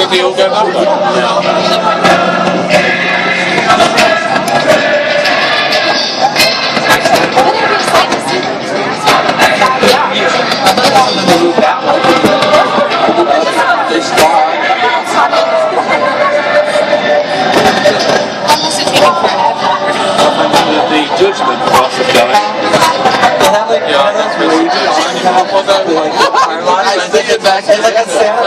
Did they all go back? The judgment process going. Yeah, that's really good. I think it back.